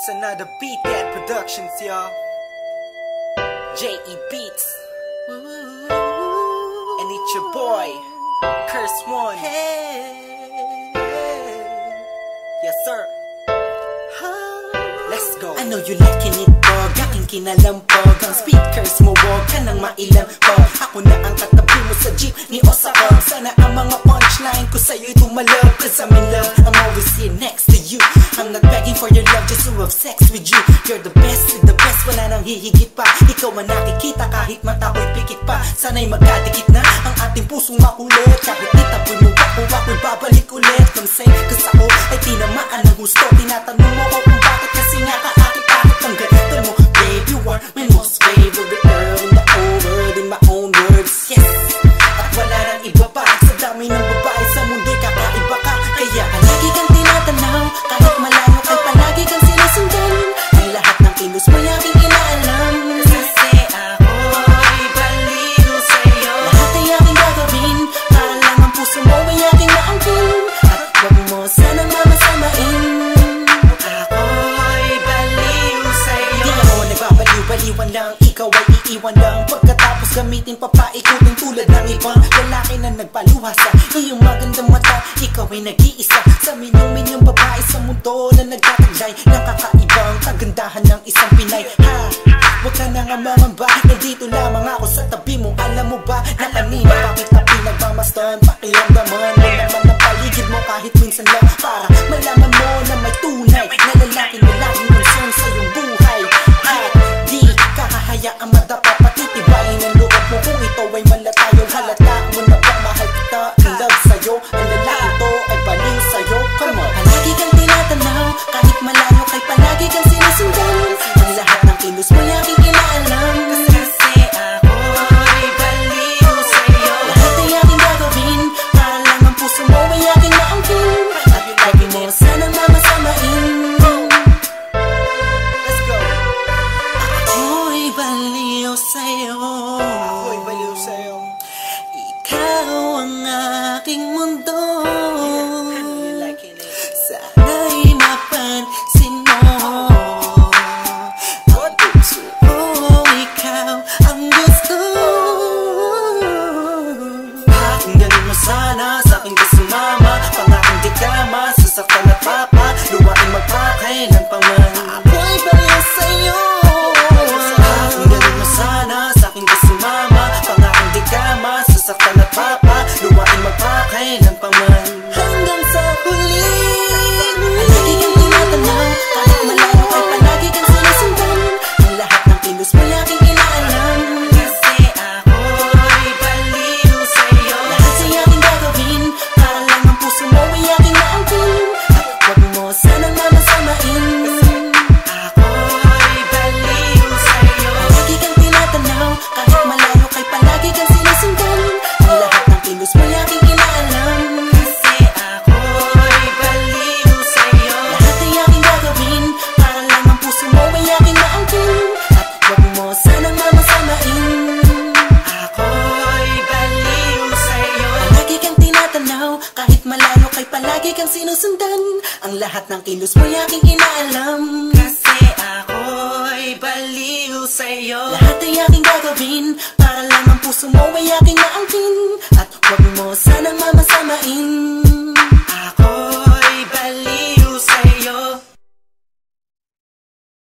It's another Beat That Productions, y'all. J.E. Beats. And it's your boy, Curse One. Yes, sir. Let's go. I know you liking it, dog. Aking kinalampog. Ang speakers mo, wag ka nang mailang pog. Ako na ang katabi mo sa jeep ni Osakog. Sana ang mga punchline ko sa'yo'y tumalab. Cause I'm in love, I'm always here next to you. I'm not begging for your love, just to have sex with you. You're the best with the best, wala nang hihigit pa. Ikaw ang nakikita kahit mata ko'y pikit pa. Sana'y magkadikit na ang ating pusong makulit. Kahit itapoy mo ako, ako'y babalik ulit. Consent, cause ako ay tinamaan ng gusto. Tinatanong mo ko kung bakit, kasi nga kaakit-akit ang ganda mo. Babe, you are my most favorite girl in the whole world, in my own words, yes. At wala nang iba pa, sa dami ng babae sa mundo'y kakaiba ka. Kaya palagi kang tinatanaw, kahit malayo kay palagi kang sinusundan. Ang lahat ng kilos mo'y aking inaalam. Kasi ako'y baliw sa'yo. Lahat ay aking gagawin, para lang ang puso mo ay aking maangkin. At wag mo sanang mamasamain. Ako'y baliw sa'yo. Di ako nagbabaliw-baliwan lang, ikaw ay iiwan lang. Pagkatapos gamitin papaikutin tulad ng ibang lalaki na nagpaluha sa iyong magandang mata. Ikaw ay nag-iisa sa milyong-milyong babae sa mundo na nagtataglay ng kakaibang kagandahan ng isang Pinay. Ha! Huwag ka na nga mangamba, nandito lamang ako sa tabi mo. Alam mo ba na kanina pa kita pinagmamasdan? Pakiramdaman mo naman ang paligid mo kahit minsan lang, para malaman mo na may tunay na lalaki na laging concern sa iyong buhay. At di kahahayaang madapa, patitibayin ang loob mo kung ito ay malatayo. Halata mo na ba mahal kita, in love sa'yo. Ang lalaki to ay baliw sa'yo. Come on. Palagi kang tinatanaw, kahit malayo kay palagi kang sinusundan. Ang lahat ng kilos mo'y aking inaalam. Kasi ako'y baliw sa'yo. Lahat ay aking gagawin, para lang ang puso mo ay aking maangkin. At lagi mo sanang mamasamain. Let's go. Ako'y baliw sa'yo. Ako'y baliw sa'yo. Ikaw ang aking mundo. Sana'y mapansin mo. Puso ko, ikaw ang gusto. Pakinggan mo sana sa aking kasumama. Pangaking di kama, sasaktan at papa. Luwain magpakay ng paman. Ako'y baliw sa'yo. Pakinggan mo sana sa aking kasumama. Pangaking di kama, sasaktan at papa. Luwain magpakay ng paman. Hanggang sa huli. Palagi kang tinatanaw, kahit malayo kay palagi kang sinusundan. Ang lahat ng kilos mo'y aking inaalam. Kasi ako'y baliw sa'yo. Lahat ay aking gagawin, para lang ang puso mo ay aking maangkin. At wag mo sanang mamasamain. Ako'y baliw sa'yo. Palagi kang tinatanaw, kahit malayo kay palagi kang sinusundan. Ang lahat ng kilos mo'y aking inaalam. Kasi ako'y baliw sa'yo. Lahat ay aking gagawin, para lang ang puso mo ay aking maangkin. At wag mo sanang mamasamain. Ako'y baliw sa'yo. Palagi kang tinatanaw, kahit malayo kay palagi kang sinusundan. Ang lahat ng kilos mo'y aking inaalam. Kasi ako'y baliw sa'yo. Lahat ay aking gagawin, para lang ang puso mo ay aking maangkin. At wag mo sanang mamasamain.